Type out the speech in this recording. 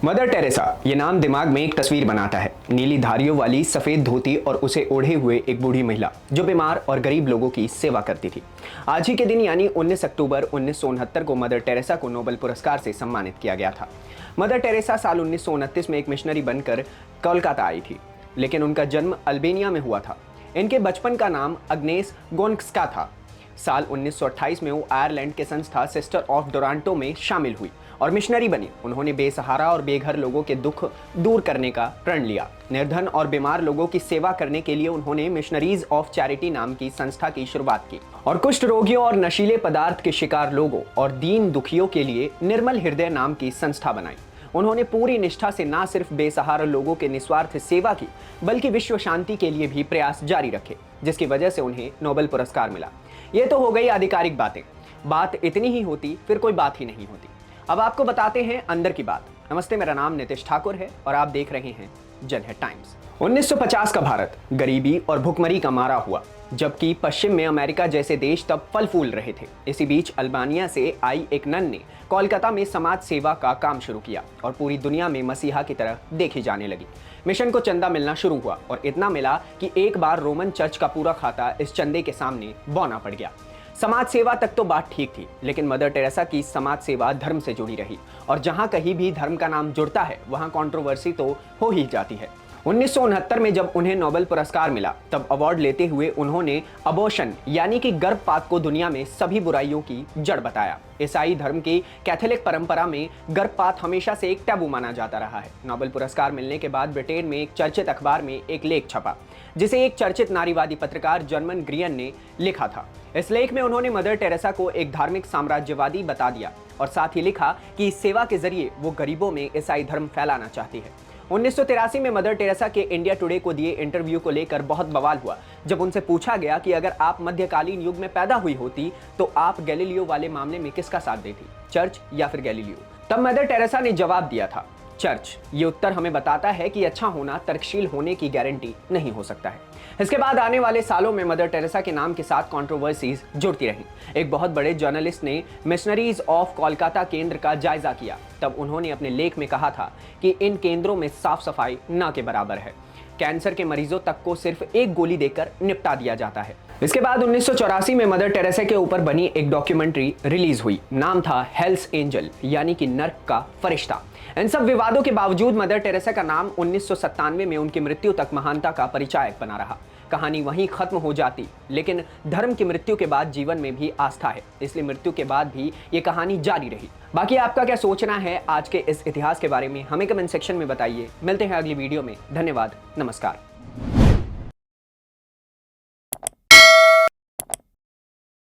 Mother Teresa, ये नाम दिमाग में एक तस्वीर बनाता है। नीली धारियों वाली सफेद धोती और उसे ओढ़े हुए एक बूढ़ी महिला जो बीमार और गरीब लोगों की सेवा करती थी। आज ही के दिन यानी 19 अक्टूबर 1969 को मदर टेरेसा को नोबेल पुरस्कार से सम्मानित किया गया था। मदर टेरेसा साल 1929 में एक मिशनरी बनकर कोलकाता आई थी, लेकिन उनका जन्म अल्बेनिया में हुआ था। इनके बचपन का नाम अग्नेस गोन्स्का था। साल 1928 में वो आयरलैंड के संस्था सिस्टर ऑफ डोरांटो में शामिल हुई और मिशनरी बनी। उन्होंने बेसहारा और बेघर लोगों के दुख दूर करने का प्रण लिया। निर्धन और बीमार लोगों की सेवा करने के लिए उन्होंने मिशनरीज ऑफ चैरिटी नाम की संस्था की शुरुआत की और कुष्ठ रोगियों और नशीले पदार्थ के शिकार लोगों और दीन दुखियों के लिए निर्मल हृदय नाम की संस्था बनाई। उन्होंने पूरी निष्ठा से न सिर्फ बेसहारा लोगों के निस्वार्थ सेवा की, बल्कि विश्व शांति के लिए भी प्रयास जारी रखे, जिसकी वजह से उन्हें नोबेल पुरस्कार मिला। ये तो हो गई आधिकारिक बातें। बात इतनी ही होती फिर कोई बात ही नहीं होती। अब आपको बताते हैं अंदर की बात। नमस्ते, मेरा नाम नितिश ठाकुर है और आप देख रहे हैं जनहित टाइम्स। 1950 का भारत गरीबी और भुखमरी का मारा हुआ, जबकि पश्चिम में अमेरिका जैसे देश तब फल फूल रहे थे। इसी बीच अल्बानिया से आई एक नन ने कोलकाता में समाज सेवा का काम शुरू किया और पूरी दुनिया में मसीहा की तरह देखी जाने लगी। मिशन को चंदा मिलना शुरू हुआ और इतना मिला कि एक बार रोमन चर्च का पूरा खाता इस चंदे के सामने बौना पड़ गया। समाज सेवा तक तो बात ठीक थी, लेकिन मदर टेरेसा की समाज सेवा धर्म से जुड़ी रही और जहां कहीं भी धर्म का नाम जुड़ता है वहां कंट्रोवर्सी तो हो ही जाती है। 1969 में जब उन्हें नोबेल पुरस्कार मिला, तब अवार्ड लेते हुए उन्होंने अबॉर्शन यानी कि गर्भपात को दुनिया में सभी बुराइयों की जड़ बताया। ईसाई धर्म की कैथोलिक परंपरा में गर्भपात हमेशा से एक टैबू माना जाता रहा है। नोबेल पुरस्कार मिलने के बाद ब्रिटेन में एक चर्चित अखबार में एक लेख छपा, जिसे एक चर्चित नारीवादी पत्रकार जर्मन ग्रियन ने लिखा था। इस लेख में उन्होंने मदर टेरेसा को एक धार्मिक साम्राज्यवादी बता दिया और साथ ही लिखा कि इस सेवा के जरिए वो गरीबों में ईसाई धर्म फैलाना चाहती है। 1983 में मदर टेरेसा के इंडिया टुडे को दिए इंटरव्यू को लेकर बहुत बवाल हुआ, जब उनसे पूछा गया कि अगर आप मध्यकालीन युग में पैदा हुई होती तो आप गैलीलियो वाले मामले में किसका साथ देती, चर्च या फिर गैलीलियो। तब मदर टेरेसा ने जवाब दिया था, चर्च। ये उत्तर हमें बताता है कि अच्छा होना तर्कशील होने की गारंटी नहीं हो सकता है। इसके बाद आने वाले सालों में मदर टेरेसा के नाम के साथ कंट्रोवर्सीज जुड़ती रहीं। एक बहुत बड़े जर्नलिस्ट ने मिशनरीज ऑफ कोलकाता केंद्र का जायजा किया। तब उन्होंने अपने लेख में कहा था कि इन केंद्रों में साफ सफाई न के बराबर है। कैंसर के मरीजों तक को सिर्फ एक गोली देकर निपटा दिया जाता है। इसके बाद 1984 में मदर टेरेसा के ऊपर बनी एक डॉक्यूमेंट्री रिलीज हुई। नाम था हेल्स एंजल यानी कि नर्क का फरिश्ता। इन सब विवादों के बावजूद मदर टेरेसा का नाम 1997 में उनकी मृत्यु तक महानता का परिचायक बना रहा। कहानी वहीं खत्म हो जाती, लेकिन धर्म की मृत्यु के बाद जीवन में भी आस्था है, इसलिए मृत्यु के बाद भी ये कहानी जारी रही। बाकी आपका क्या सोचना है आज के इस इतिहास के बारे में, हमें कमेंट सेक्शन में बताइए। मिलते हैं अगली वीडियो में। धन्यवाद, नमस्कार।